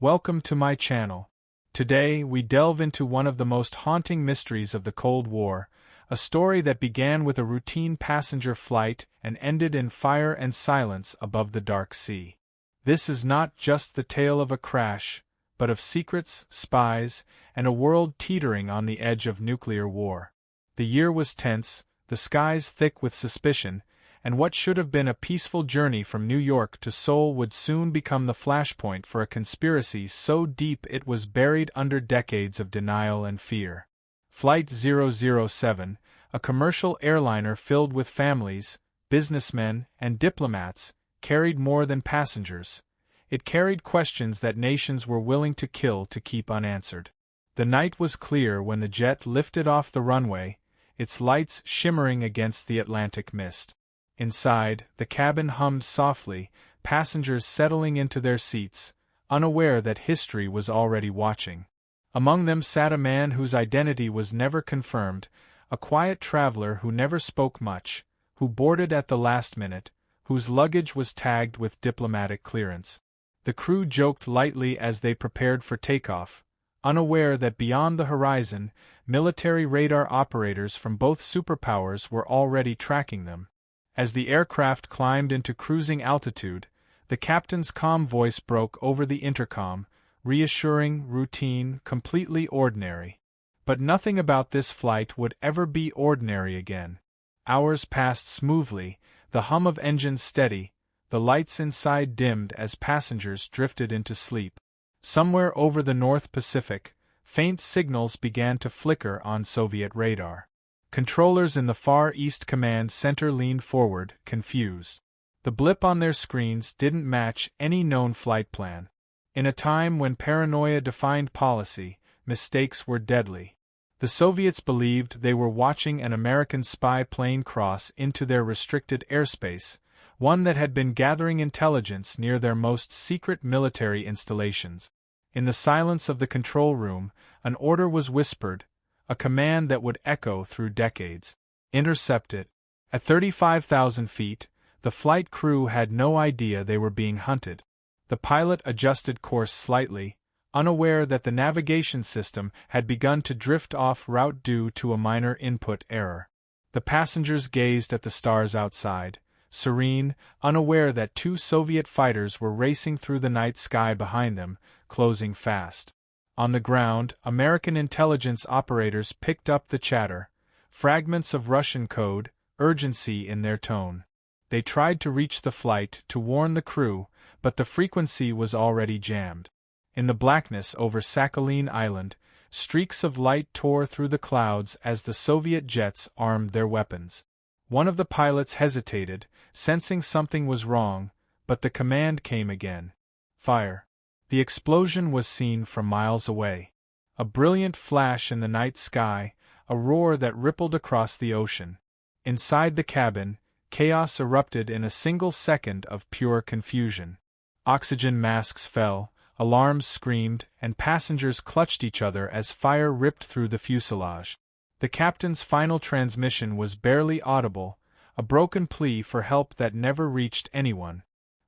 Welcome to my channel. Today, we delve into one of the most haunting mysteries of the Cold War, a story that began with a routine passenger flight and ended in fire and silence above the dark sea. This is not just the tale of a crash, but of secrets, spies, and a world teetering on the edge of nuclear war. The year was tense, the skies thick with suspicion, and what should have been a peaceful journey from New York to Seoul would soon become the flashpoint for a conspiracy so deep it was buried under decades of denial and fear. Flight 007, a commercial airliner filled with families, businessmen, and diplomats, carried more than passengers. It carried questions that nations were willing to kill to keep unanswered. The night was clear when the jet lifted off the runway, its lights shimmering against the Atlantic mist. Inside, the cabin hummed softly, passengers settling into their seats, unaware that history was already watching. Among them sat a man whose identity was never confirmed, a quiet traveler who never spoke much, who boarded at the last minute, whose luggage was tagged with diplomatic clearance. The crew joked lightly as they prepared for takeoff, unaware that beyond the horizon, military radar operators from both superpowers were already tracking them. As the aircraft climbed into cruising altitude, the captain's calm voice broke over the intercom, reassuring, routine, completely ordinary. But nothing about this flight would ever be ordinary again. Hours passed smoothly, the hum of engines steady, the lights inside dimmed as passengers drifted into sleep. Somewhere over the North Pacific, faint signals began to flicker on Soviet radar. Controllers in the Far East Command Center leaned forward, confused. The blip on their screens didn't match any known flight plan. In a time when paranoia defined policy, mistakes were deadly. The Soviets believed they were watching an American spy plane cross into their restricted airspace, one that had been gathering intelligence near their most secret military installations. In the silence of the control room, an order was whispered, a command that would echo through decades. Intercept it. At 35,000 feet, the flight crew had no idea they were being hunted. The pilot adjusted course slightly, unaware that the navigation system had begun to drift off route due to a minor input error. The passengers gazed at the stars outside, serene, unaware that two Soviet fighters were racing through the night sky behind them, closing fast. On the ground, American intelligence operators picked up the chatter, fragments of Russian code, urgency in their tone. They tried to reach the flight to warn the crew, but the frequency was already jammed. In the blackness over Sakhalin Island, streaks of light tore through the clouds as the Soviet jets armed their weapons. One of the pilots hesitated, sensing something was wrong, but the command came again. Fire. The explosion was seen from miles away. A brilliant flash in the night sky, a roar that rippled across the ocean. Inside the cabin, chaos erupted in a single second of pure confusion. Oxygen masks fell, alarms screamed, and passengers clutched each other as fire ripped through the fuselage. The captain's final transmission was barely audible, a broken plea for help that never reached anyone.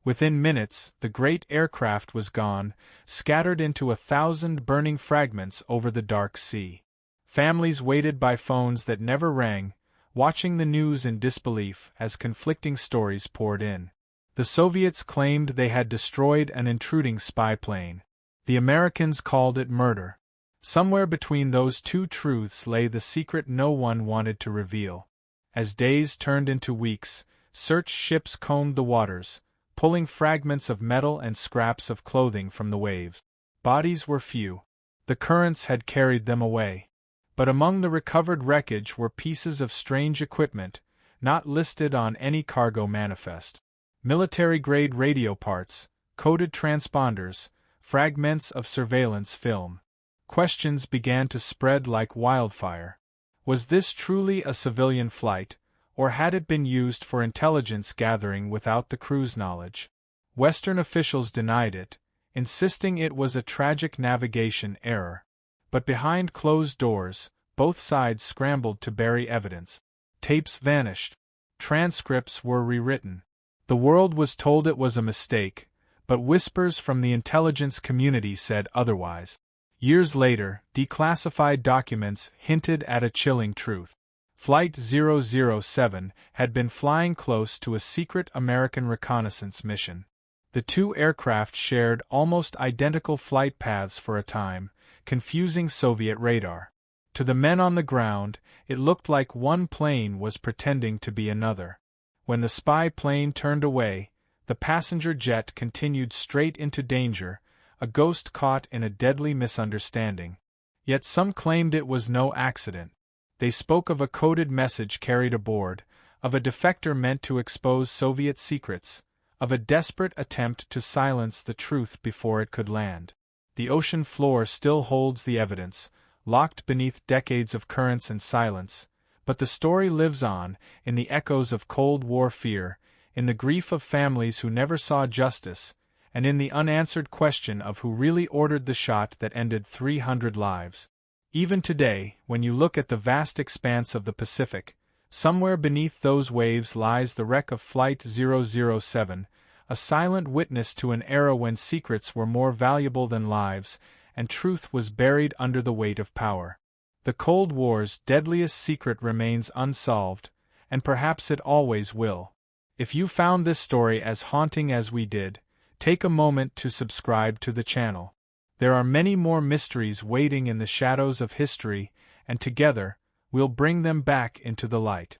Within minutes, the great aircraft was gone, scattered into 1,000 burning fragments over the dark sea. Families waited by phones that never rang, watching the news in disbelief as conflicting stories poured in. The Soviets claimed they had destroyed an intruding spy plane. The Americans called it murder. Somewhere between those two truths lay the secret no one wanted to reveal. As days turned into weeks, search ships combed the waters, pulling fragments of metal and scraps of clothing from the waves. Bodies were few. The currents had carried them away. But among the recovered wreckage were pieces of strange equipment, not listed on any cargo manifest. Military-grade radio parts, coded transponders, fragments of surveillance film. Questions began to spread like wildfire. Was this truly a civilian flight, or had it been used for intelligence gathering without the crew's knowledge? Western officials denied it, insisting it was a tragic navigation error. But behind closed doors, both sides scrambled to bury evidence. Tapes vanished. Transcripts were rewritten. The world was told it was a mistake, but whispers from the intelligence community said otherwise. Years later, declassified documents hinted at a chilling truth. Flight 007 had been flying close to a secret American reconnaissance mission. The two aircraft shared almost identical flight paths for a time, confusing Soviet radar. To the men on the ground, it looked like one plane was pretending to be another. When the spy plane turned away, the passenger jet continued straight into danger, a ghost caught in a deadly misunderstanding. Yet some claimed it was no accident. They spoke of a coded message carried aboard, of a defector meant to expose Soviet secrets, of a desperate attempt to silence the truth before it could land. The ocean floor still holds the evidence, locked beneath decades of currents and silence, but the story lives on, in the echoes of Cold War fear, in the grief of families who never saw justice, and in the unanswered question of who really ordered the shot that ended 300 lives. Even today, when you look at the vast expanse of the Pacific, somewhere beneath those waves lies the wreck of Flight 007, a silent witness to an era when secrets were more valuable than lives, and truth was buried under the weight of power. The Cold War's deadliest secret remains unsolved, and perhaps it always will. If you found this story as haunting as we did, take a moment to subscribe to the channel. There are many more mysteries waiting in the shadows of history, and together, we'll bring them back into the light.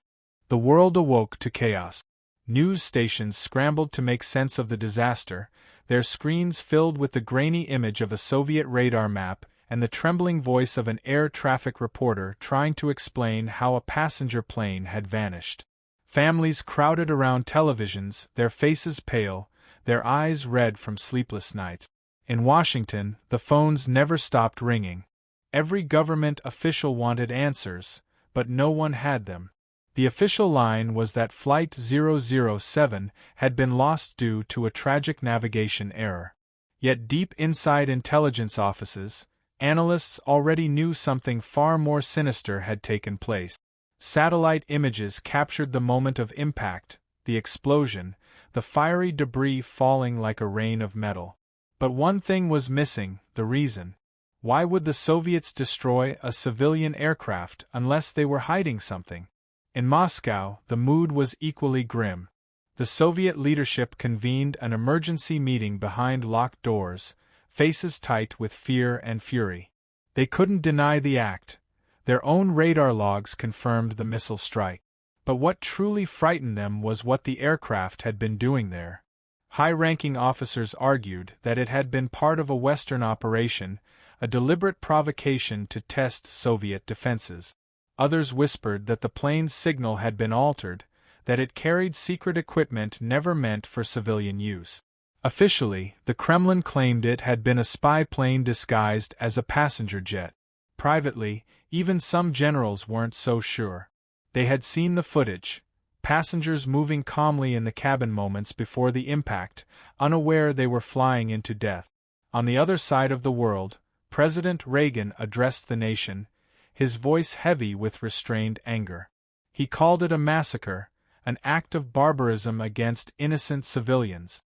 The world awoke to chaos. News stations scrambled to make sense of the disaster, their screens filled with the grainy image of a Soviet radar map and the trembling voice of an air traffic reporter trying to explain how a passenger plane had vanished. Families crowded around televisions, their faces pale, their eyes red from sleepless nights. In Washington, the phones never stopped ringing. Every government official wanted answers, but no one had them. The official line was that Flight 007 had been lost due to a tragic navigation error. Yet deep inside intelligence offices, analysts already knew something far more sinister had taken place. Satellite images captured the moment of impact, the explosion, the fiery debris falling like a rain of metal. But one thing was missing, the reason. Why would the Soviets destroy a civilian aircraft unless they were hiding something? In Moscow, the mood was equally grim. The Soviet leadership convened an emergency meeting behind locked doors, faces tight with fear and fury. They couldn't deny the act. Their own radar logs confirmed the missile strike. But what truly frightened them was what the aircraft had been doing there. High-ranking officers argued that it had been part of a Western operation, a deliberate provocation to test Soviet defenses. Others whispered that the plane's signal had been altered, that it carried secret equipment never meant for civilian use. Officially, the Kremlin claimed it had been a spy plane disguised as a passenger jet. Privately, even some generals weren't so sure. They had seen the footage, passengers moving calmly in the cabin moments before the impact, unaware they were flying into death. On the other side of the world, President Reagan addressed the nation, his voice heavy with restrained anger. He called it a massacre, an act of barbarism against innocent civilians.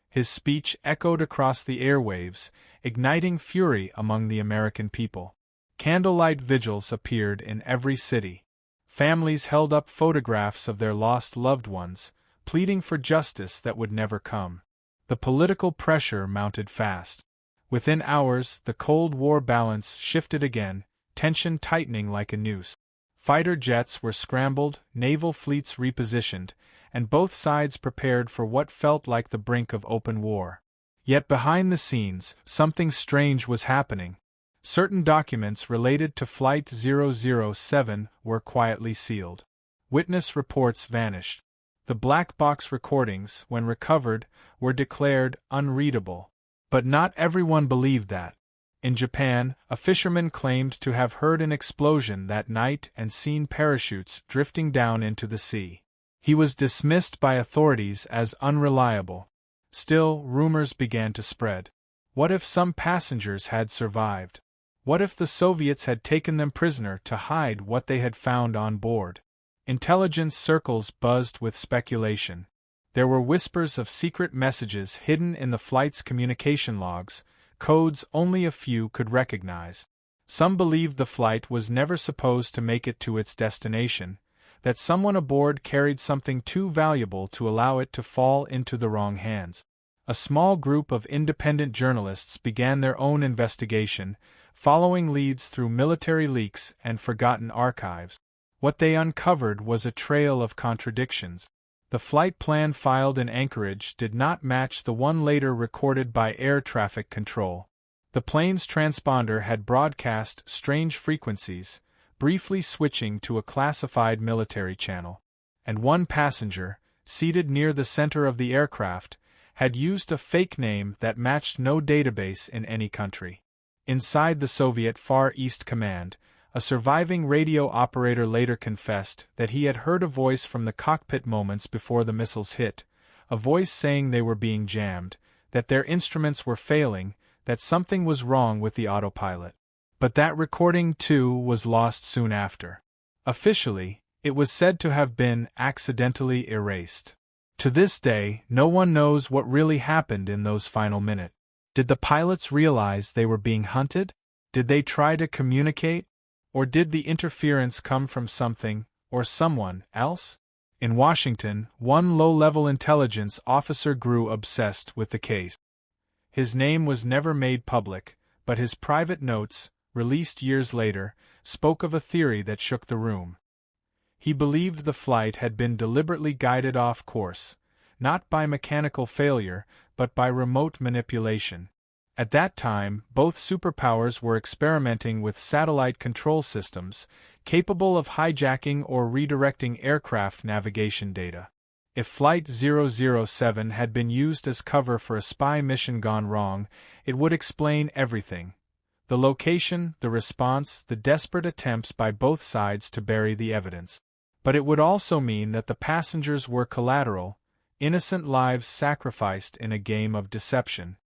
His speech echoed across the airwaves, igniting fury among the American people. Candlelight vigils appeared in every city. Families held up photographs of their lost loved ones, pleading for justice that would never come. The political pressure mounted fast. Within hours, the Cold War balance shifted again, tension tightening like a noose. Fighter jets were scrambled, naval fleets repositioned, and both sides prepared for what felt like the brink of open war. Yet behind the scenes, something strange was happening. Certain documents related to Flight 007 were quietly sealed. Witness reports vanished. The black box recordings, when recovered, were declared unreadable. But not everyone believed that. In Japan, a fisherman claimed to have heard an explosion that night and seen parachutes drifting down into the sea. He was dismissed by authorities as unreliable. Still, rumors began to spread. What if some passengers had survived? What if the Soviets had taken them prisoner to hide what they had found on board? Intelligence circles buzzed with speculation. There were whispers of secret messages hidden in the flight's communication logs, codes only a few could recognize. Some believed the flight was never supposed to make it to its destination, that someone aboard carried something too valuable to allow it to fall into the wrong hands. A small group of independent journalists began their own investigation, following leads through military leaks and forgotten archives. What they uncovered was a trail of contradictions. The flight plan filed in Anchorage did not match the one later recorded by air traffic control. The plane's transponder had broadcast strange frequencies, briefly switching to a classified military channel. And one passenger, seated near the center of the aircraft, had used a fake name that matched no database in any country. Inside the Soviet Far East Command, a surviving radio operator later confessed that he had heard a voice from the cockpit moments before the missiles hit, a voice saying they were being jammed, that their instruments were failing, that something was wrong with the autopilot. But that recording, too, was lost soon after. Officially, it was said to have been accidentally erased. To this day, no one knows what really happened in those final minutes. Did the pilots realize they were being hunted? Did they try to communicate? Or did the interference come from something, or someone, else? In Washington, one low-level intelligence officer grew obsessed with the case. His name was never made public, but his private notes, released years later, spoke of a theory that shook the room. He believed the flight had been deliberately guided off course, not by mechanical failure, but by remote manipulation. At that time, both superpowers were experimenting with satellite control systems, capable of hijacking or redirecting aircraft navigation data. If Flight 007 had been used as cover for a spy mission gone wrong, it would explain everything. The location, the response, the desperate attempts by both sides to bury the evidence. But it would also mean that the passengers were collateral, innocent lives sacrificed in a game of deception.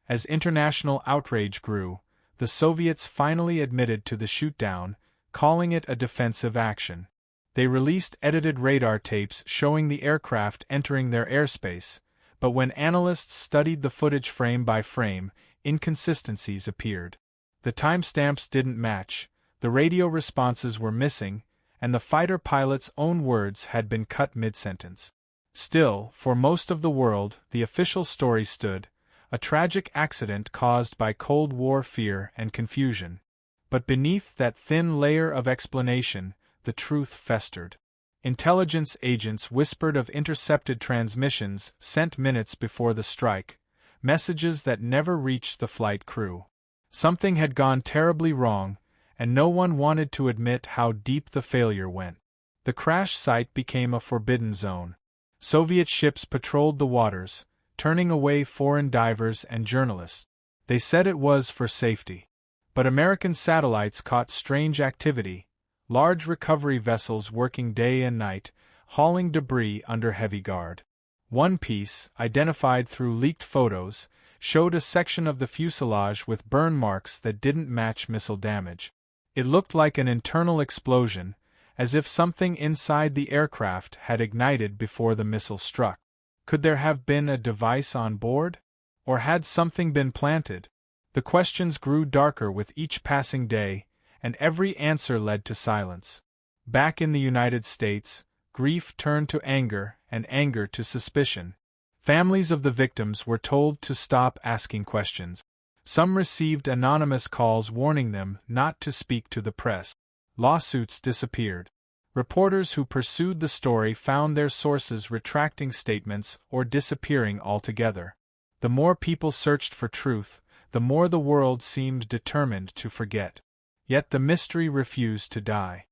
As international outrage grew, the Soviets finally admitted to the shootdown, calling it a defensive action. They released edited radar tapes showing the aircraft entering their airspace, but when analysts studied the footage frame by frame, inconsistencies appeared. The timestamps didn't match, the radio responses were missing, and the fighter pilot's own words had been cut mid-sentence. Still, for most of the world, the official story stood, a tragic accident caused by Cold War fear and confusion. But beneath that thin layer of explanation, the truth festered. Intelligence agents whispered of intercepted transmissions sent minutes before the strike, messages that never reached the flight crew. Something had gone terribly wrong, and no one wanted to admit how deep the failure went. The crash site became a forbidden zone. Soviet ships patrolled the waters, turning away foreign divers and journalists. They said it was for safety. But American satellites caught strange activity, large recovery vessels working day and night, hauling debris under heavy guard. One piece, identified through leaked photos, showed a section of the fuselage with burn marks that didn't match missile damage. It looked like an internal explosion, as if something inside the aircraft had ignited before the missile struck. Could there have been a device on board? Or had something been planted? The questions grew darker with each passing day, and every answer led to silence. Back in the United States, grief turned to anger and anger to suspicion. Families of the victims were told to stop asking questions. Some received anonymous calls warning them not to speak to the press. Lawsuits disappeared. Reporters who pursued the story found their sources retracting statements or disappearing altogether. The more people searched for truth, the more the world seemed determined to forget. Yet the mystery refused to die.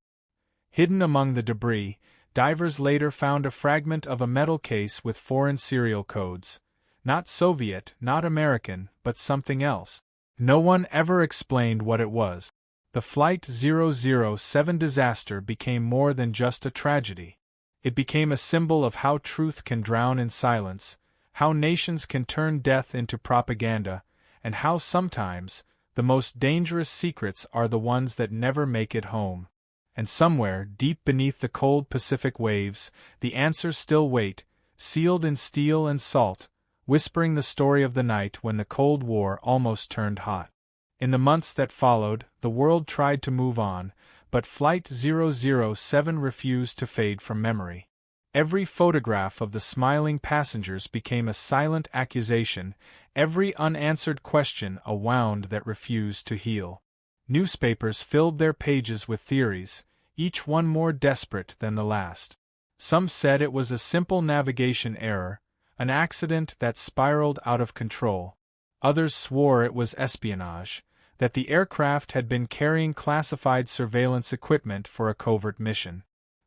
Hidden among the debris, divers later found a fragment of a metal case with foreign serial codes. Not Soviet, not American, but something else. No one ever explained what it was. The Flight 007 disaster became more than just a tragedy. It became a symbol of how truth can drown in silence, how nations can turn death into propaganda, and how sometimes, the most dangerous secrets are the ones that never make it home. And somewhere, deep beneath the cold Pacific waves, the answers still wait, sealed in steel and salt, whispering the story of the night when the Cold War almost turned hot. In the months that followed, the world tried to move on, but Flight 007 refused to fade from memory. Every photograph of the smiling passengers became a silent accusation, every unanswered question a wound that refused to heal. Newspapers filled their pages with theories, each one more desperate than the last. Some said it was a simple navigation error, an accident that spiraled out of control. Others swore it was espionage, that the aircraft had been carrying classified surveillance equipment for a covert mission.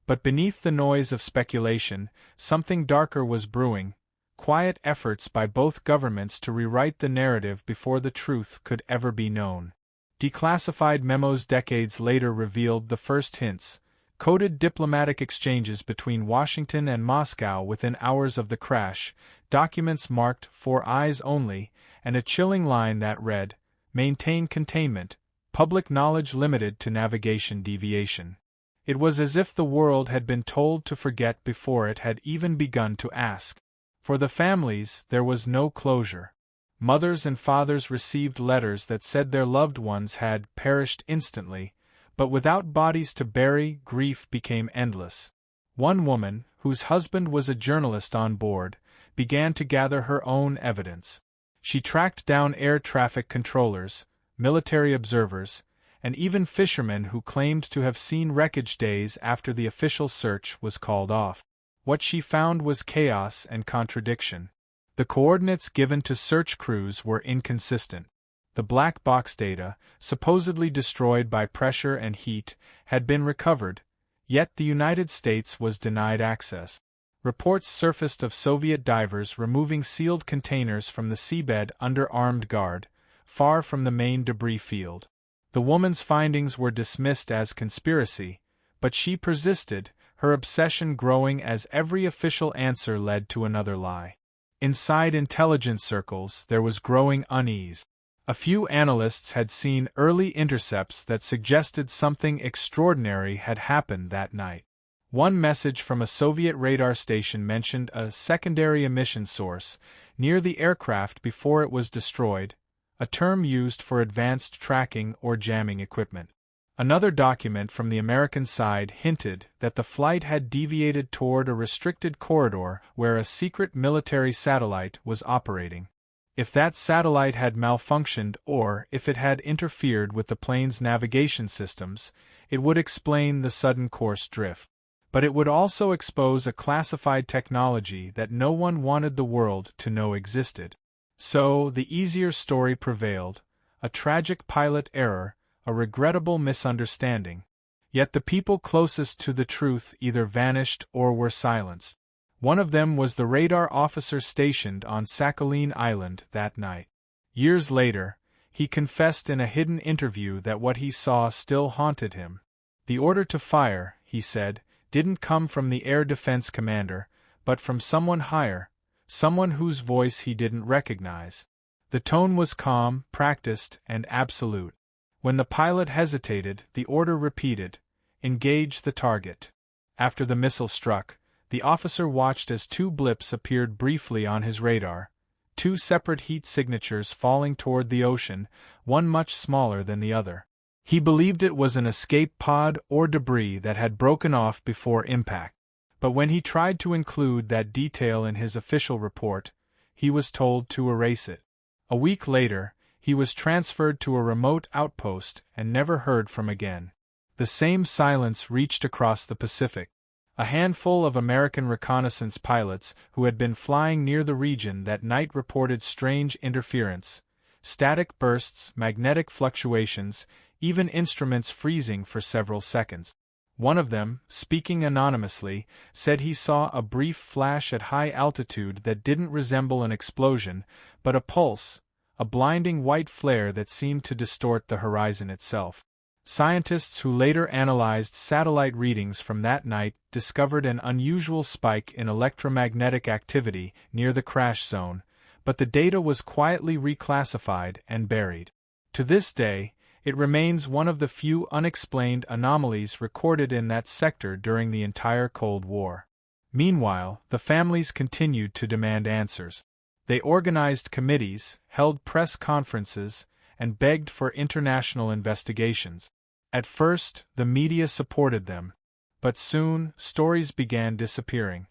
But beneath the noise of speculation, something darker was brewing, quiet efforts by both governments to rewrite the narrative before the truth could ever be known. Declassified memos decades later revealed the first hints, coded diplomatic exchanges between Washington and Moscow within hours of the crash, documents marked "for eyes only," and a chilling line that read, "Maintain containment, public knowledge limited to navigation deviation." It was as if the world had been told to forget before it had even begun to ask. For the families, there was no closure. Mothers and fathers received letters that said their loved ones had perished instantly, but without bodies to bury, grief became endless. One woman, whose husband was a journalist on board, began to gather her own evidence. She tracked down air traffic controllers, military observers, and even fishermen who claimed to have seen wreckage days after the official search was called off. What she found was chaos and contradiction. The coordinates given to search crews were inconsistent. The black box data, supposedly destroyed by pressure and heat, had been recovered, yet the United States was denied access. Reports surfaced of Soviet divers removing sealed containers from the seabed under armed guard, far from the main debris field. The woman's findings were dismissed as conspiracy, but she persisted, her obsession growing as every official answer led to another lie. Inside intelligence circles, there was growing unease. A few analysts had seen early intercepts that suggested something extraordinary had happened that night. One message from a Soviet radar station mentioned a secondary emission source near the aircraft before it was destroyed, a term used for advanced tracking or jamming equipment. Another document from the American side hinted that the flight had deviated toward a restricted corridor where a secret military satellite was operating. If that satellite had malfunctioned or if it had interfered with the plane's navigation systems, it would explain the sudden course drift. But it would also expose a classified technology that no one wanted the world to know existed. So, the easier story prevailed, a tragic pilot error, a regrettable misunderstanding. Yet the people closest to the truth either vanished or were silenced. One of them was the radar officer stationed on Sakhalin Island that night. Years later, he confessed in a hidden interview that what he saw still haunted him. The order to fire, he said, didn't come from the air defense commander, but from someone higher, someone whose voice he didn't recognize. The tone was calm, practiced, and absolute. When the pilot hesitated, the order repeated, "Engage the target." After the missile struck, the officer watched as two blips appeared briefly on his radar, two separate heat signatures falling toward the ocean, one much smaller than the other. He believed it was an escape pod or debris that had broken off before impact. But when he tried to include that detail in his official report, he was told to erase it. A week later, he was transferred to a remote outpost and never heard from again. The same silence reached across the Pacific. A handful of American reconnaissance pilots who had been flying near the region that night reported strange interference, static bursts, magnetic fluctuations, even instruments freezing for several seconds. One of them, speaking anonymously, said he saw a brief flash at high altitude that didn't resemble an explosion, but a pulse, a blinding white flare that seemed to distort the horizon itself. Scientists who later analyzed satellite readings from that night discovered an unusual spike in electromagnetic activity near the crash zone, but the data was quietly reclassified and buried. To this day, it remains one of the few unexplained anomalies recorded in that sector during the entire Cold War. Meanwhile, the families continued to demand answers. They organized committees, held press conferences, and begged for international investigations. At first, the media supported them. But soon, stories began disappearing.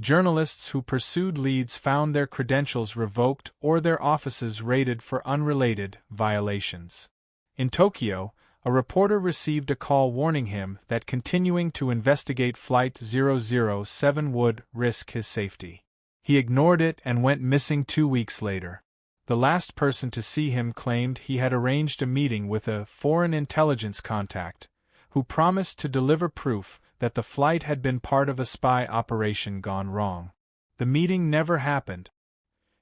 Journalists who pursued leads found their credentials revoked or their offices raided for unrelated violations. In Tokyo, a reporter received a call warning him that continuing to investigate Flight 007 would risk his safety. He ignored it and went missing 2 weeks later. The last person to see him claimed he had arranged a meeting with a foreign intelligence contact, who promised to deliver proof that the flight had been part of a spy operation gone wrong. The meeting never happened.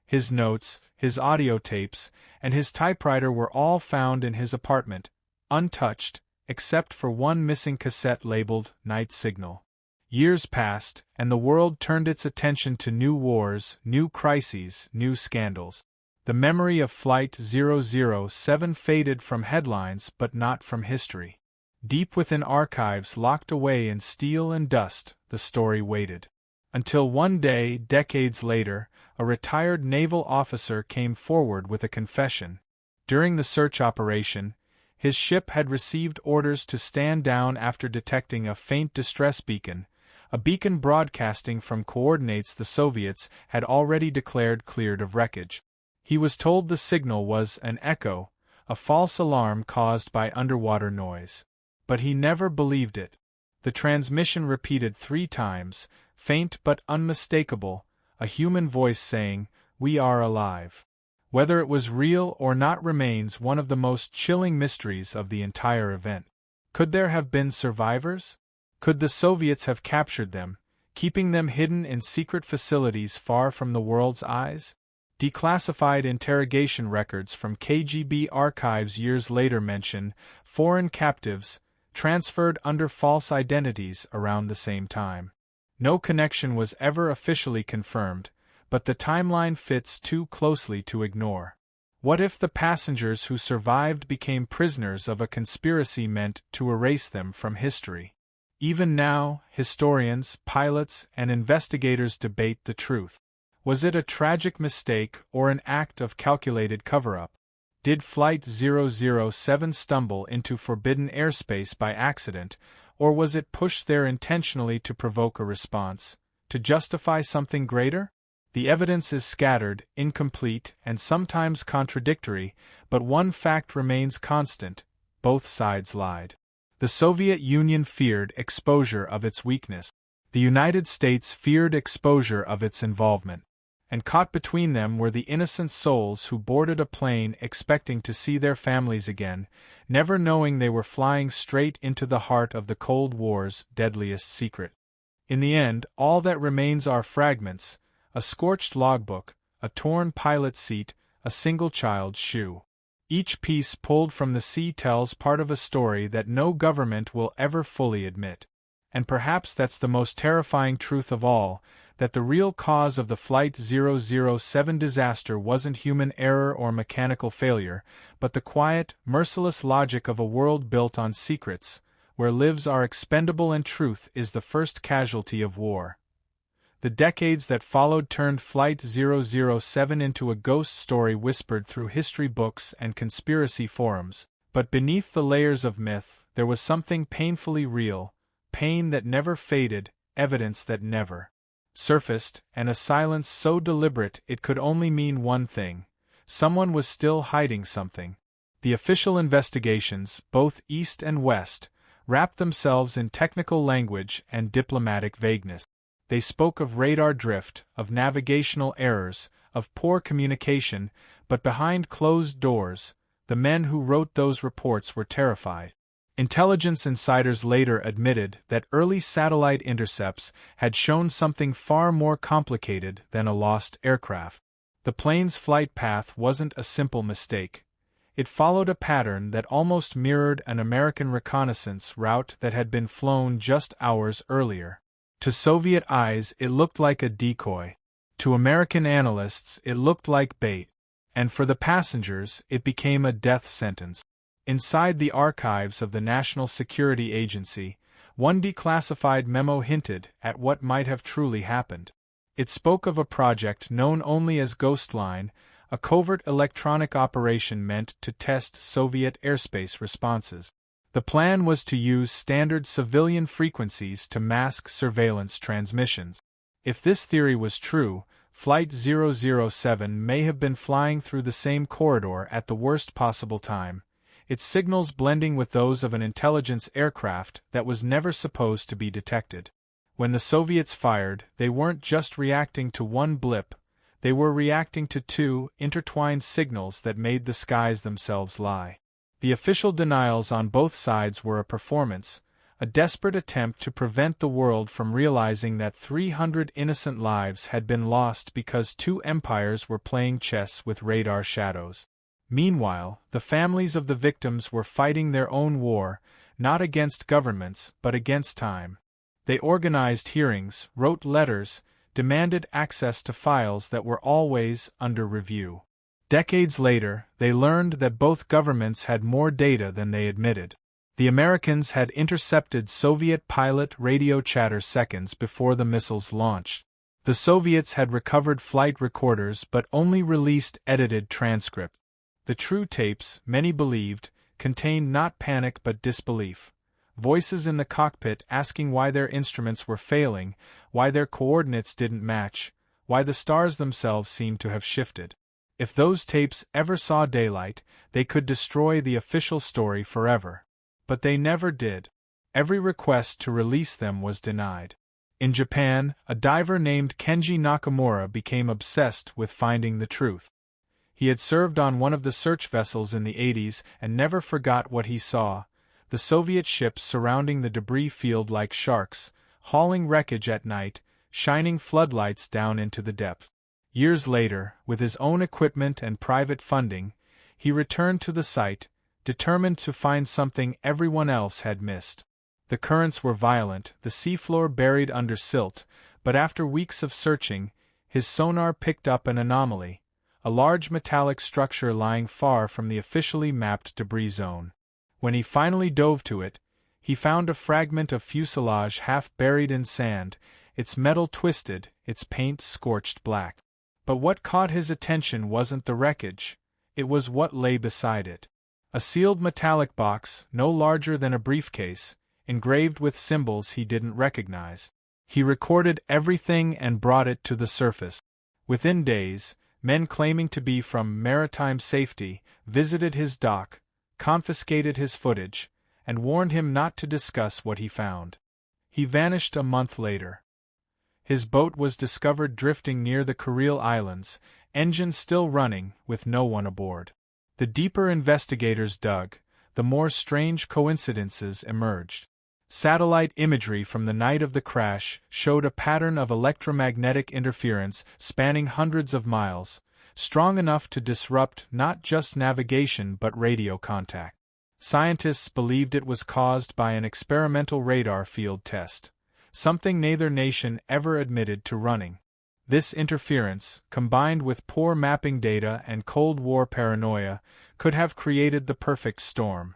His notes, his audio tapes, and his typewriter were all found in his apartment, untouched, except for one missing cassette labeled Night Signal. Years passed, and the world turned its attention to new wars, new crises, new scandals. The memory of Flight 007 faded from headlines but not from history. Deep within archives locked away in steel and dust, the story waited. Until one day, decades later, a retired naval officer came forward with a confession. During the search operation, his ship had received orders to stand down after detecting a faint distress beacon, a beacon broadcasting from coordinates the Soviets had already declared cleared of wreckage. He was told the signal was an echo, a false alarm caused by underwater noise. But he never believed it. The transmission repeated 3 times, faint but unmistakable, a human voice saying, "We are alive." Whether it was real or not remains one of the most chilling mysteries of the entire event. Could there have been survivors? Could the Soviets have captured them, keeping them hidden in secret facilities far from the world's eyes? Declassified interrogation records from KGB archives years later mention foreign captives transferred under false identities around the same time. No connection was ever officially confirmed, but the timeline fits too closely to ignore. What if the passengers who survived became prisoners of a conspiracy meant to erase them from history? Even now, historians, pilots, and investigators debate the truth. Was it a tragic mistake or an act of calculated cover-up? Did Flight 007 stumble into forbidden airspace by accident, or was it pushed there intentionally to provoke a response, to justify something greater? The evidence is scattered, incomplete, and sometimes contradictory, but one fact remains constant: both sides lied. The Soviet Union feared exposure of its weakness. The United States feared exposure of its involvement. And caught between them were the innocent souls who boarded a plane expecting to see their families again, never knowing they were flying straight into the heart of the Cold War's deadliest secret. In the end, all that remains are fragments: a scorched logbook, a torn pilot seat, a single child's shoe. Each piece pulled from the sea tells part of a story that no government will ever fully admit. And perhaps that's the most terrifying truth of all, that the real cause of the Flight 007 disaster wasn't human error or mechanical failure, but the quiet, merciless logic of a world built on secrets, where lives are expendable and truth is the first casualty of war. The decades that followed turned Flight 007 into a ghost story whispered through history books and conspiracy forums, but beneath the layers of myth, there was something painfully real, pain that never faded, evidence that never surfaced, and a silence so deliberate it could only mean one thing: someone was still hiding something. The official investigations, both East and West, wrapped themselves in technical language and diplomatic vagueness. They spoke of radar drift, of navigational errors, of poor communication, but behind closed doors, the men who wrote those reports were terrified. Intelligence insiders later admitted that early satellite intercepts had shown something far more complicated than a lost aircraft. The plane's flight path wasn't a simple mistake. It followed a pattern that almost mirrored an American reconnaissance route that had been flown just hours earlier. To Soviet eyes, it looked like a decoy. To American analysts, it looked like bait. And for the passengers, it became a death sentence. Inside the archives of the National Security Agency, One declassified memo hinted at what might have truly happened. It spoke of a project known only as Ghost Line, a covert electronic operation meant to test Soviet airspace responses. The plan was to use standard civilian frequencies to mask surveillance transmissions. If this theory was true, Flight 007 may have been flying through the same corridor at the worst possible time, its signals blending with those of an intelligence aircraft that was never supposed to be detected. When the Soviets fired, they weren't just reacting to one blip, they were reacting to two intertwined signals that made the skies themselves lie. The official denials on both sides were a performance, a desperate attempt to prevent the world from realizing that 300 innocent lives had been lost because two empires were playing chess with radar shadows. Meanwhile, the families of the victims were fighting their own war, not against governments but against time. They organized hearings, wrote letters, demanded access to files that were always under review. Decades later, they learned that both governments had more data than they admitted. The Americans had intercepted Soviet pilot radio chatter seconds before the missiles launched. The Soviets had recovered flight recorders but only released edited transcript. The true tapes, many believed, contained not panic but disbelief. Voices in the cockpit asking why their instruments were failing, why their coordinates didn't match, why the stars themselves seemed to have shifted. If those tapes ever saw daylight, they could destroy the official story forever. But they never did. Every request to release them was denied. In Japan, a diver named Kenji Nakamura became obsessed with finding the truth. He had served on one of the search vessels in the 80s and never forgot what he saw: the Soviet ships surrounding the debris field like sharks, hauling wreckage at night, shining floodlights down into the depth. Years later, with his own equipment and private funding, he returned to the site, determined to find something everyone else had missed. The currents were violent, the seafloor buried under silt, but after weeks of searching, his sonar picked up an anomaly: a large metallic structure lying far from the officially mapped debris zone. When he finally dove to it, he found a fragment of fuselage half buried in sand, its metal twisted, its paint scorched black. But what caught his attention wasn't the wreckage, it was what lay beside it. A sealed metallic box, no larger than a briefcase, engraved with symbols he didn't recognize. He recorded everything and brought it to the surface. Within days, men claiming to be from maritime safety visited his dock, confiscated his footage, and warned him not to discuss what he found. He vanished a month later. His boat was discovered drifting near the Kuril Islands, engine still running, with no one aboard. The deeper investigators dug, the more strange coincidences emerged. Satellite imagery from the night of the crash showed a pattern of electromagnetic interference spanning hundreds of miles, strong enough to disrupt not just navigation but radio contact. Scientists believed it was caused by an experimental radar field test, something neither nation ever admitted to running. This interference, combined with poor mapping data and Cold War paranoia, could have created the perfect storm.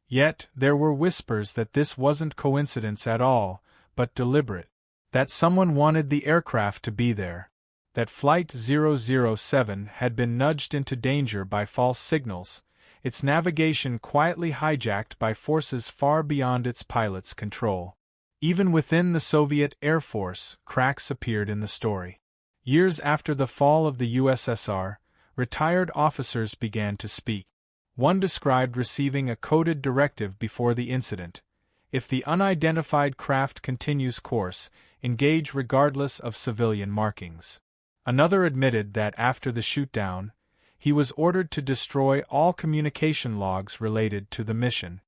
Yet, there were whispers that this wasn't coincidence at all, but deliberate. That someone wanted the aircraft to be there. That Flight 007 had been nudged into danger by false signals, its navigation quietly hijacked by forces far beyond its pilot's control. Even within the Soviet Air Force, cracks appeared in the story. Years after the fall of the USSR, retired officers began to speak. One described receiving a coded directive before the incident: if the unidentified craft continues course, engage regardless of civilian markings. Another admitted that after the shootdown, he was ordered to destroy all communication logs related to the mission.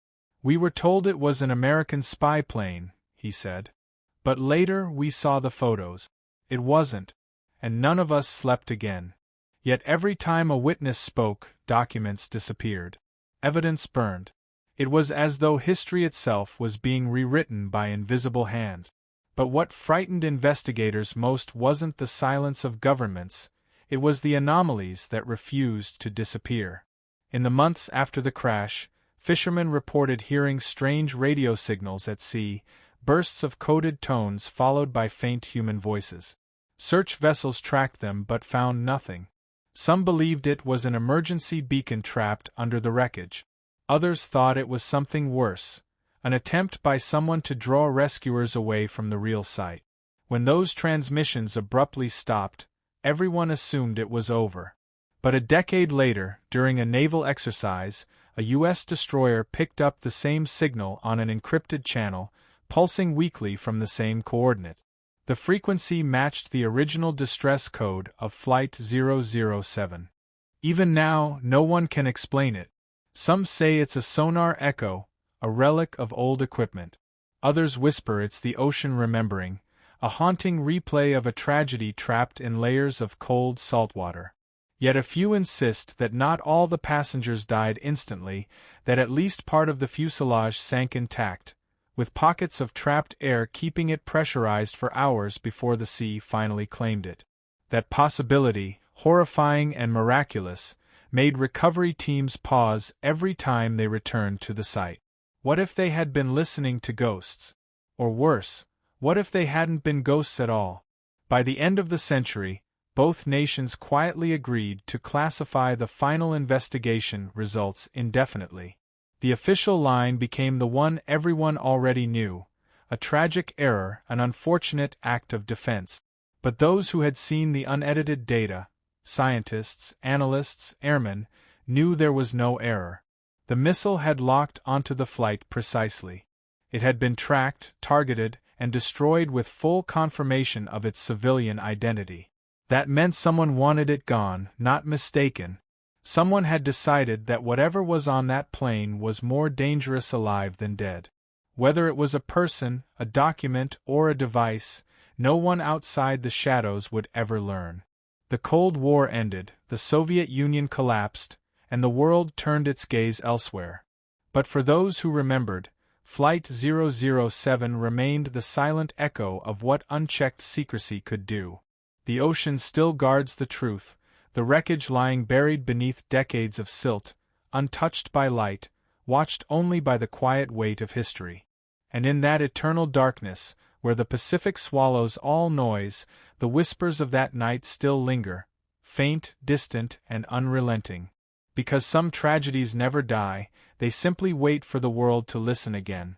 "We were told it was an American spy plane," he said. "But later we saw the photos. It wasn't. And none of us slept again." Yet every time a witness spoke, documents disappeared. Evidence burned. It was as though history itself was being rewritten by invisible hands. But what frightened investigators most wasn't the silence of governments, it was the anomalies that refused to disappear. In the months after the crash, fishermen reported hearing strange radio signals at sea, bursts of coded tones followed by faint human voices. Search vessels tracked them but found nothing. Some believed it was an emergency beacon trapped under the wreckage. Others thought it was something worse, an attempt by someone to draw rescuers away from the real site. When those transmissions abruptly stopped, everyone assumed it was over. But a decade later, during a naval exercise, a U.S. destroyer picked up the same signal on an encrypted channel, pulsing weakly from the same coordinate. The frequency matched the original distress code of Flight 007. Even now, no one can explain it. Some say it's a sonar echo, a relic of old equipment. Others whisper it's the ocean remembering, a haunting replay of a tragedy trapped in layers of cold salt water. Yet a few insist that not all the passengers died instantly, that at least part of the fuselage sank intact, with pockets of trapped air keeping it pressurized for hours before the sea finally claimed it. That possibility, horrifying and miraculous, made recovery teams pause every time they returned to the site. What if they had been listening to ghosts? Or worse, what if they hadn't been ghosts at all? By the end of the century, both nations quietly agreed to classify the final investigation results indefinitely. The official line became the one everyone already knew, a tragic error, an unfortunate act of defense. But those who had seen the unedited data, scientists, analysts, airmen, knew there was no error. The missile had locked onto the flight precisely. It had been tracked, targeted, and destroyed with full confirmation of its civilian identity. That meant someone wanted it gone, not mistaken. Someone had decided that whatever was on that plane was more dangerous alive than dead. Whether it was a person, a document, or a device, no one outside the shadows would ever learn. The Cold War ended, the Soviet Union collapsed, and the world turned its gaze elsewhere. But for those who remembered, Flight 007 remained the silent echo of what unchecked secrecy could do. The ocean still guards the truth, the wreckage lying buried beneath decades of silt, untouched by light, watched only by the quiet weight of history. And in that eternal darkness, where the Pacific swallows all noise, the whispers of that night still linger, faint, distant, and unrelenting. Because some tragedies never die, they simply wait for the world to listen again.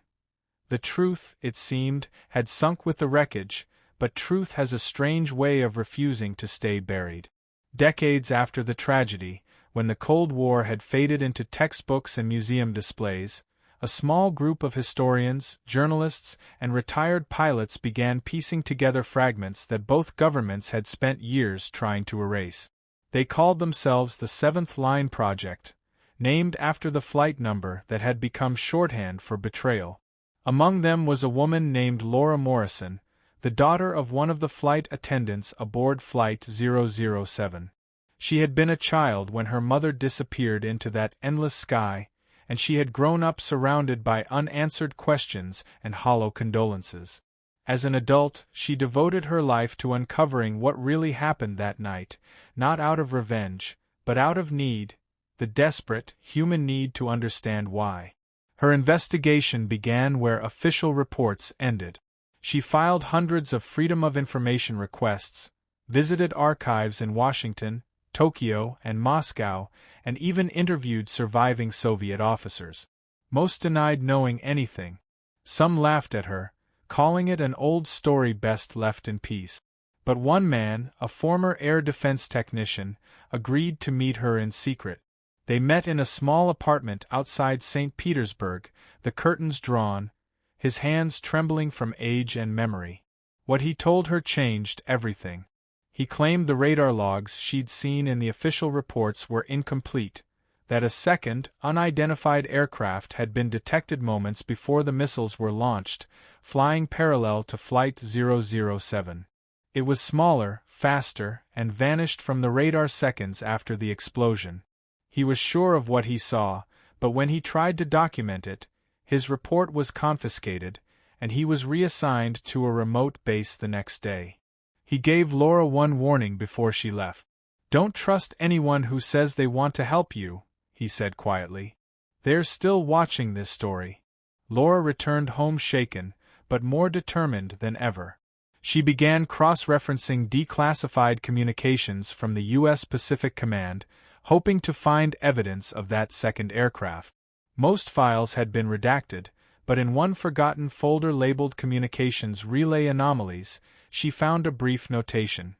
The truth, it seemed, had sunk with the wreckage, but truth has a strange way of refusing to stay buried. Decades after the tragedy, when the Cold War had faded into textbooks and museum displays, a small group of historians, journalists, and retired pilots began piecing together fragments that both governments had spent years trying to erase. They called themselves the Seventh Line Project, named after the flight number that had become shorthand for betrayal. Among them was a woman named Laura Morrison, the daughter of one of the flight attendants aboard Flight 007. She had been a child when her mother disappeared into that endless sky, and she had grown up surrounded by unanswered questions and hollow condolences. As an adult, she devoted her life to uncovering what really happened that night, not out of revenge, but out of need, the desperate, human need to understand why. Her investigation began where official reports ended. She filed hundreds of Freedom of Information requests, visited archives in Washington, Tokyo, and Moscow, and even interviewed surviving Soviet officers. Most denied knowing anything. Some laughed at her, calling it an old story best left in peace. But one man, a former air defense technician, agreed to meet her in secret. They met in a small apartment outside St. Petersburg, the curtains drawn, his hands trembling from age and memory. What he told her changed everything. He claimed the radar logs she'd seen in the official reports were incomplete, that a second, unidentified aircraft had been detected moments before the missiles were launched, flying parallel to Flight 007. It was smaller, faster, and vanished from the radar seconds after the explosion. He was sure of what he saw, but when he tried to document it, his report was confiscated, and he was reassigned to a remote base the next day. He gave Laura one warning before she left. "Don't trust anyone who says they want to help you," he said quietly. "They're still watching this story." Laura returned home shaken, but more determined than ever. She began cross-referencing declassified communications from the U.S. Pacific Command, hoping to find evidence of that second aircraft. Most files had been redacted, but in one forgotten folder labeled Communications Relay Anomalies, she found a brief notation.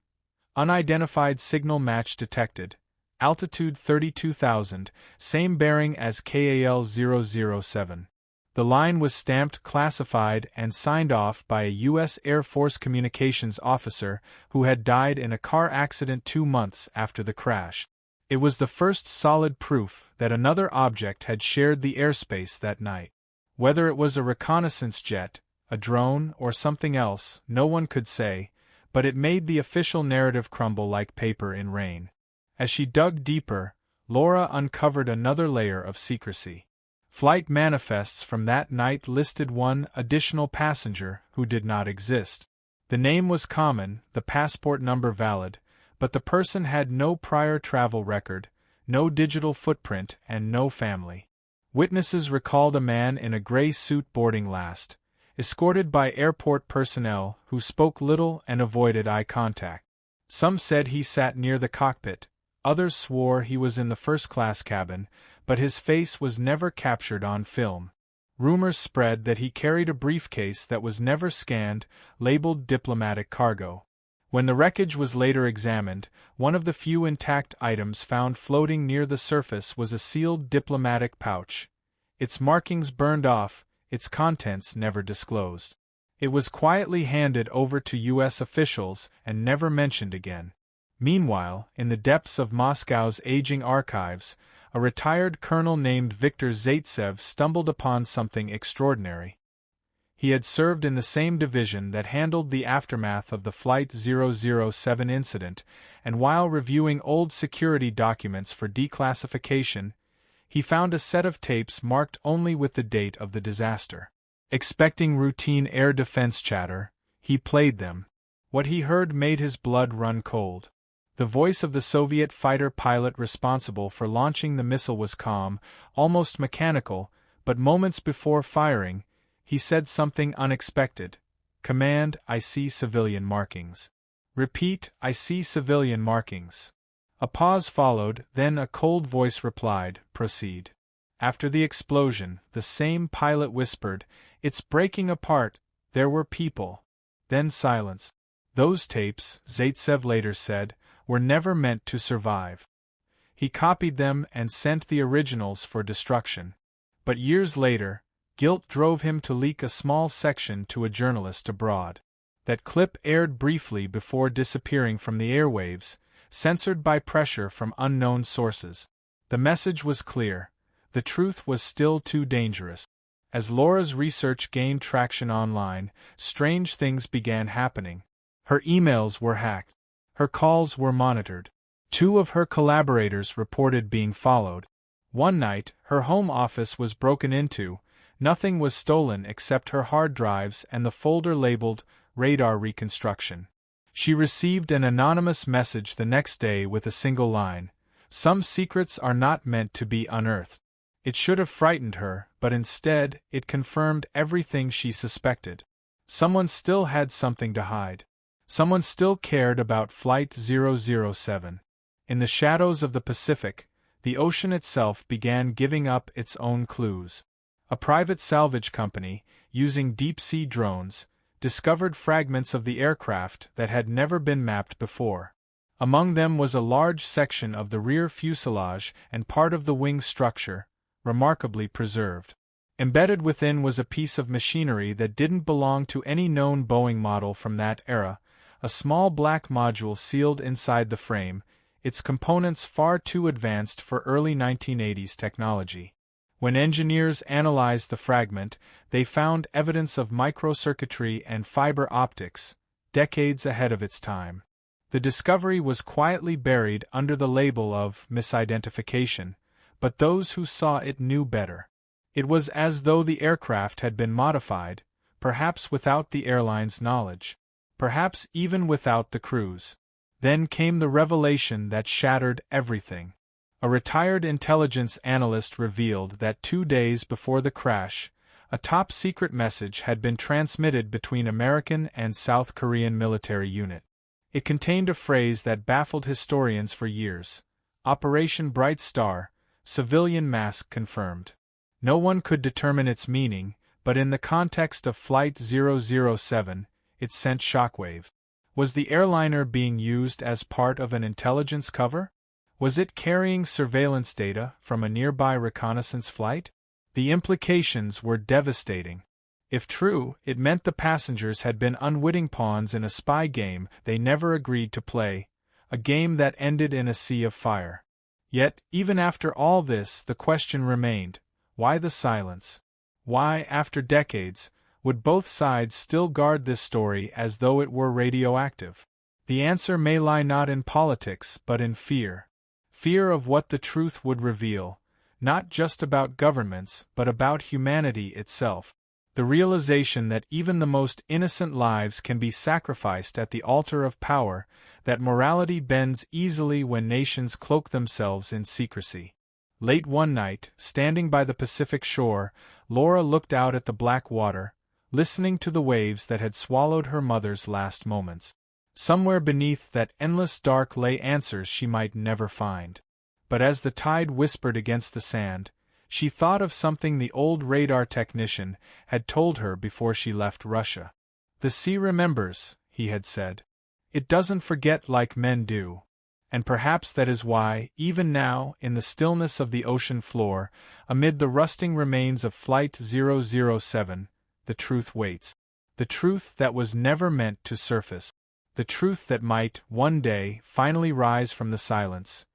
Unidentified signal match detected. Altitude 32,000, same bearing as KAL-007. The line was stamped classified and signed off by a U.S. Air Force communications officer who had died in a car accident 2 months after the crash. It was the first solid proof that another object had shared the airspace that night. Whether it was a reconnaissance jet, a drone, or something else, no one could say, but it made the official narrative crumble like paper in rain. As she dug deeper, Laura uncovered another layer of secrecy. Flight manifests from that night listed one additional passenger who did not exist. The name was common, the passport number valid, but the person had no prior travel record, no digital footprint, and no family. Witnesses recalled a man in a gray suit boarding last, escorted by airport personnel who spoke little and avoided eye contact. Some said he sat near the cockpit, others swore he was in the first-class cabin, but his face was never captured on film. Rumors spread that he carried a briefcase that was never scanned, labeled diplomatic cargo. When the wreckage was later examined, one of the few intact items found floating near the surface was a sealed diplomatic pouch. Its markings burned off, its contents never disclosed. It was quietly handed over to U.S. officials and never mentioned again. Meanwhile, in the depths of Moscow's aging archives, a retired colonel named Viktor Zaitsev stumbled upon something extraordinary. He had served in the same division that handled the aftermath of the Flight 007 incident, and while reviewing old security documents for declassification, he found a set of tapes marked only with the date of the disaster. Expecting routine air defense chatter, he played them. What he heard made his blood run cold. The voice of the Soviet fighter pilot responsible for launching the missile was calm, almost mechanical, but moments before firing, he said something unexpected. "Command, I see civilian markings." "Repeat, I see civilian markings." A pause followed, then a cold voice replied, "Proceed." After the explosion, the same pilot whispered, "It's breaking apart, there were people." Then silence. Those tapes, Zaitsev later said, were never meant to survive. He copied them and sent the originals for destruction. But years later, guilt drove him to leak a small section to a journalist abroad. That clip aired briefly before disappearing from the airwaves, censored by pressure from unknown sources. The message was clear. The truth was still too dangerous. As Laura's research gained traction online, strange things began happening. Her emails were hacked. Her calls were monitored. 2 of her collaborators reported being followed. One night, her home office was broken into. Nothing was stolen except her hard drives and the folder labeled Radar Reconstruction. She received an anonymous message the next day with a single line, "Some secrets are not meant to be unearthed." It should have frightened her, but instead, it confirmed everything she suspected. Someone still had something to hide. Someone still cared about Flight 007. In the shadows of the Pacific, the ocean itself began giving up its own clues. A private salvage company, using deep-sea drones, discovered fragments of the aircraft that had never been mapped before. Among them was a large section of the rear fuselage and part of the wing structure, remarkably preserved. Embedded within was a piece of machinery that didn't belong to any known Boeing model from that era, a small black module sealed inside the frame, its components far too advanced for early 1980s technology. When engineers analyzed the fragment, they found evidence of microcircuitry and fiber optics, decades ahead of its time. The discovery was quietly buried under the label of misidentification, but those who saw it knew better. It was as though the aircraft had been modified, perhaps without the airline's knowledge. Perhaps even without the crews. Then came the revelation that shattered everything. A retired intelligence analyst revealed that 2 days before the crash, A top-secret message had been transmitted between American and South Korean military unit. It contained a phrase that baffled historians for years: Operation Bright Star, civilian mask confirmed. No one could determine its meaning, but in the context of Flight 007, it sent shockwave. Was the airliner being used as part of an intelligence cover? Was it carrying surveillance data from a nearby reconnaissance flight? The implications were devastating. If true, it meant the passengers had been unwitting pawns in a spy game they never agreed to play, a game that ended in a sea of fire. Yet, even after all this, the question remained: why the silence? Why, after decades, would both sides still guard this story as though it were radioactive? The answer may lie not in politics but in fear. Fear of what the truth would reveal, not just about governments but about humanity itself. The realization that even the most innocent lives can be sacrificed at the altar of power, that morality bends easily when nations cloak themselves in secrecy. Late one night, standing by the Pacific shore, Laura looked out at the black water, listening to the waves that had swallowed her mother's last moments. Somewhere beneath that endless dark lay answers she might never find. But as the tide whispered against the sand, she thought of something the old radar technician had told her before she left Russia. "The sea remembers," he had said. "It doesn't forget like men do." And perhaps that is why, even now, in the stillness of the ocean floor, amid the rusting remains of Flight 007, the truth waits. The truth that was never meant to surface. The truth that might, one day, finally rise from the silence.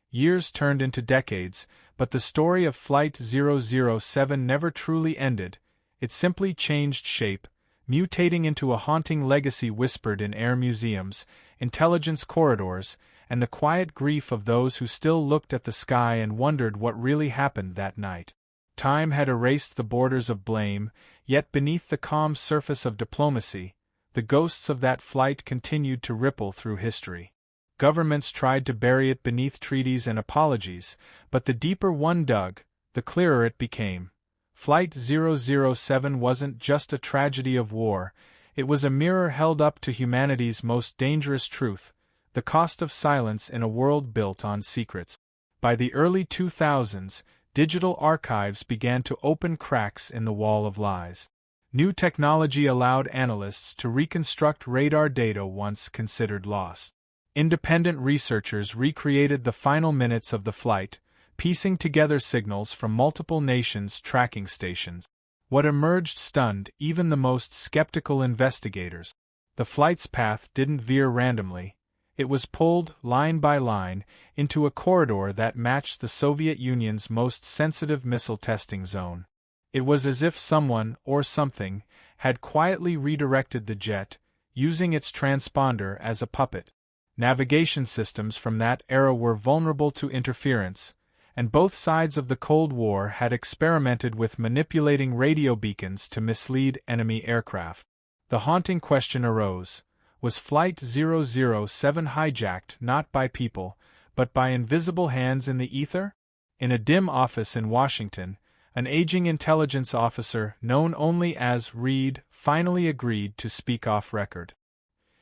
Years turned into decades, but the story of Flight 007 never truly ended. It simply changed shape, mutating into a haunting legacy whispered in air museums, intelligence corridors, and the quiet grief of those who still looked at the sky and wondered what really happened that night. Time had erased the borders of blame, yet beneath the calm surface of diplomacy, the ghosts of that flight continued to ripple through history. Governments tried to bury it beneath treaties and apologies, but the deeper one dug, the clearer it became. Flight 007 wasn't just a tragedy of war, it was a mirror held up to humanity's most dangerous truth: the cost of silence in a world built on secrets. By the early 2000s, digital archives began to open cracks in the wall of lies. New technology allowed analysts to reconstruct radar data once considered lost. Independent researchers recreated the final minutes of the flight, piecing together signals from multiple nations' tracking stations. What emerged stunned even the most skeptical investigators. The flight's path didn't veer randomly. It was pulled, line by line, into a corridor that matched the Soviet Union's most sensitive missile testing zone. It was as if someone, or something, had quietly redirected the jet, using its transponder as a puppet. Navigation systems from that era were vulnerable to interference, and both sides of the Cold War had experimented with manipulating radio beacons to mislead enemy aircraft. The haunting question arose: was Flight 007 hijacked not by people, but by invisible hands in the ether? In a dim office in Washington, an aging intelligence officer known only as Reed finally agreed to speak off record.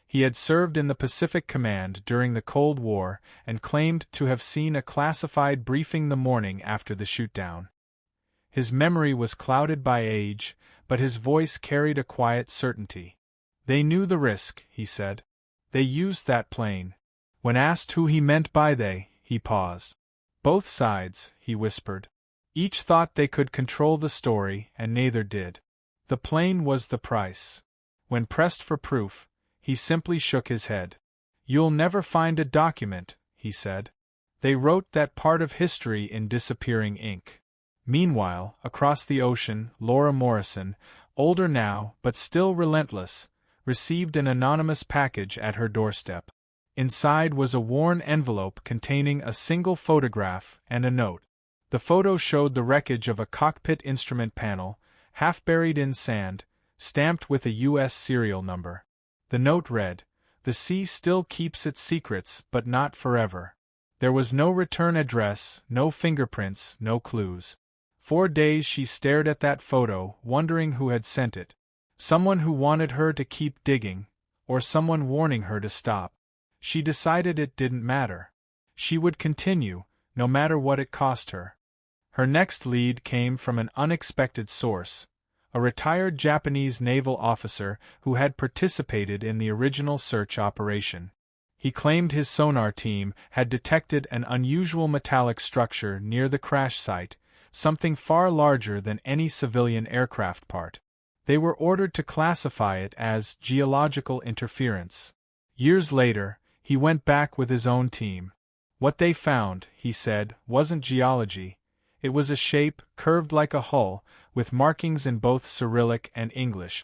He had served in the Pacific Command during the Cold War and claimed to have seen a classified briefing the morning after the shootdown. His memory was clouded by age, but his voice carried a quiet certainty. "They knew the risk," he said. "They used that plane." When asked who he meant by they, he paused. "Both sides," he whispered. Each thought they could control the story, and neither did. The plane was the price. When pressed for proof, he simply shook his head. "You'll never find a document," he said. "They wrote that part of history in disappearing ink." Meanwhile, across the ocean, Laura Morrison, older now but still relentless, received an anonymous package at her doorstep. Inside was a worn envelope containing a single photograph and a note. The photo showed the wreckage of a cockpit instrument panel, half buried in sand, stamped with a U.S. serial number. The note read, "The sea still keeps its secrets, but not forever." There was no return address, no fingerprints, no clues. For days she stared at that photo, wondering who had sent it. Someone who wanted her to keep digging, or someone warning her to stop. She decided it didn't matter. She would continue, no matter what it cost her. Her next lead came from an unexpected source, a retired Japanese naval officer who had participated in the original search operation. He claimed his sonar team had detected an unusual metallic structure near the crash site, something far larger than any civilian aircraft part. They were ordered to classify it as geological interference. Years later, he went back with his own team. What they found, he said, wasn't geology. It was a shape, curved like a hull, with markings in both Cyrillic and English.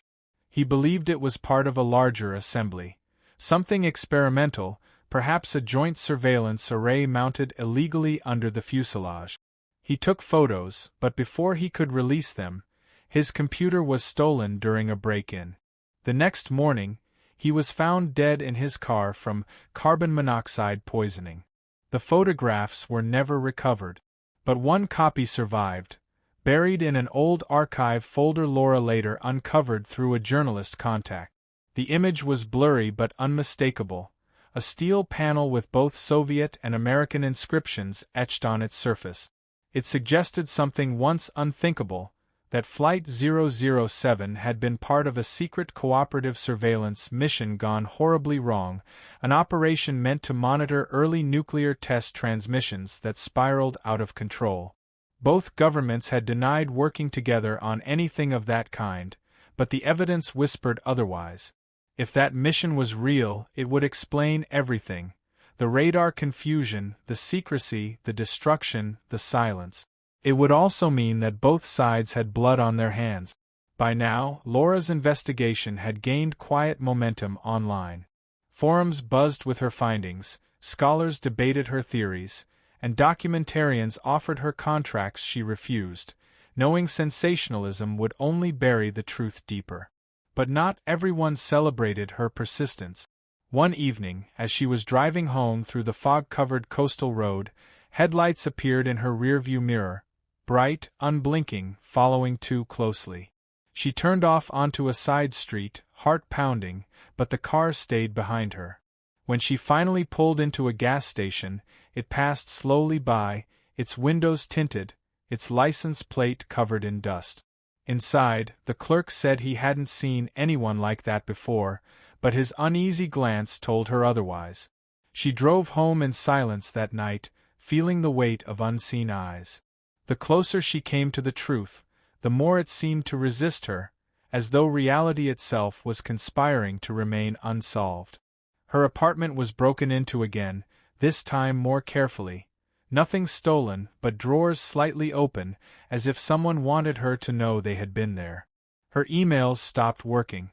He believed it was part of a larger assembly. Something experimental, perhaps a joint surveillance array mounted illegally under the fuselage. He took photos, but before he could release them, his computer was stolen during a break-in. The next morning, he was found dead in his car from carbon monoxide poisoning. The photographs were never recovered. But one copy survived, buried in an old archive folder Laura later uncovered through a journalist contact. The image was blurry but unmistakable, a steel panel with both Soviet and American inscriptions etched on its surface. It suggested something once unthinkable, that Flight 007 had been part of a secret cooperative surveillance mission gone horribly wrong, an operation meant to monitor early nuclear test transmissions that spiraled out of control. Both governments had denied working together on anything of that kind, but the evidence whispered otherwise. If that mission was real, it would explain everything: the radar confusion, the secrecy, the destruction, the silence. It would also mean that both sides had blood on their hands. By now, Laura's investigation had gained quiet momentum online. Forums buzzed with her findings, scholars debated her theories, and documentarians offered her contracts she refused, knowing sensationalism would only bury the truth deeper. But not everyone celebrated her persistence. One evening, as she was driving home through the fog-covered coastal road, headlights appeared in her rearview mirror, bright, unblinking, following too closely. She turned off onto a side street, heart pounding, but the car stayed behind her. When she finally pulled into a gas station, it passed slowly by, its windows tinted, its license plate covered in dust. Inside, the clerk said he hadn't seen anyone like that before, but his uneasy glance told her otherwise. She drove home in silence that night, feeling the weight of unseen eyes. The closer she came to the truth, the more it seemed to resist her, as though reality itself was conspiring to remain unsolved. Her apartment was broken into again, this time more carefully. Nothing stolen, but drawers slightly open, as if someone wanted her to know they had been there. Her emails stopped working.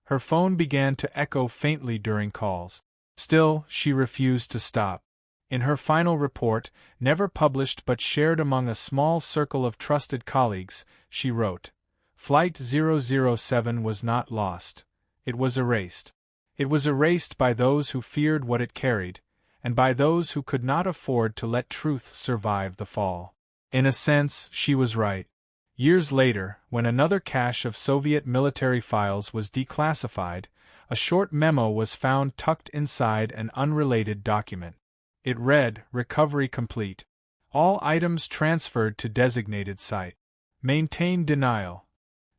Her phone began to echo faintly during calls. Still, she refused to stop. In her final report, never published but shared among a small circle of trusted colleagues, she wrote, "Flight 007 was not lost. It was erased. It was erased by those who feared what it carried, and by those who could not afford to let truth survive the fall." In a sense, she was right. Years later, when another cache of Soviet military files was declassified, a short memo was found tucked inside an unrelated document. It read, "Recovery complete. All items transferred to designated site. Maintain denial."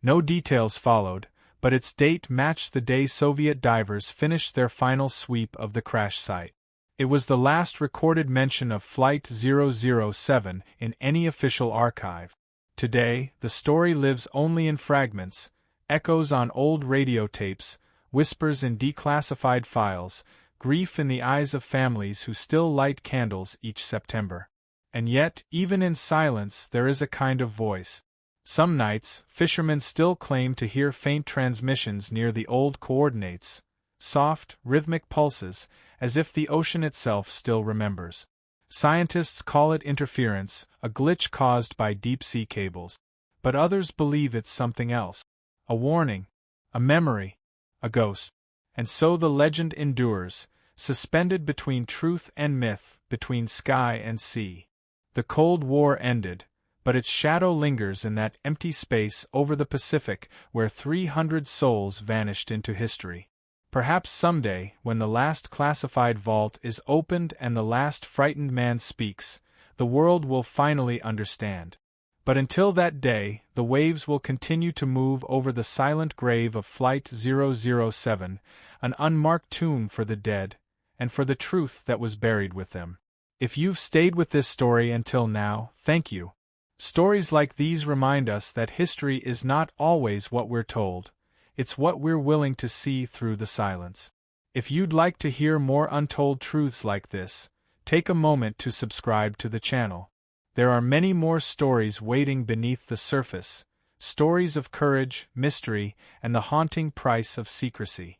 No details followed, but its date matched the day Soviet divers finished their final sweep of the crash site. It was the last recorded mention of Flight 007 in any official archive. Today, the story lives only in fragments, echoes on old radio tapes, whispers in declassified files, grief in the eyes of families who still light candles each September. And yet, even in silence, there is a kind of voice. Some nights, fishermen still claim to hear faint transmissions near the old coordinates, soft, rhythmic pulses, as if the ocean itself still remembers. Scientists call it interference, a glitch caused by deep-sea cables. But others believe it's something else. A warning, a memory, a ghost. And so the legend endures, suspended between truth and myth, between sky and sea. The Cold War ended, but its shadow lingers in that empty space over the Pacific where 300 souls vanished into history. Perhaps someday, when the last classified vault is opened and the last frightened man speaks, the world will finally understand. But until that day, the waves will continue to move over the silent grave of Flight 007, an unmarked tomb for the dead, and for the truth that was buried with them. If you've stayed with this story until now, thank you. Stories like these remind us that history is not always what we're told, it's what we're willing to see through the silence. If you'd like to hear more untold truths like this, take a moment to subscribe to the channel. There are many more stories waiting beneath the surface, stories of courage, mystery, and the haunting price of secrecy.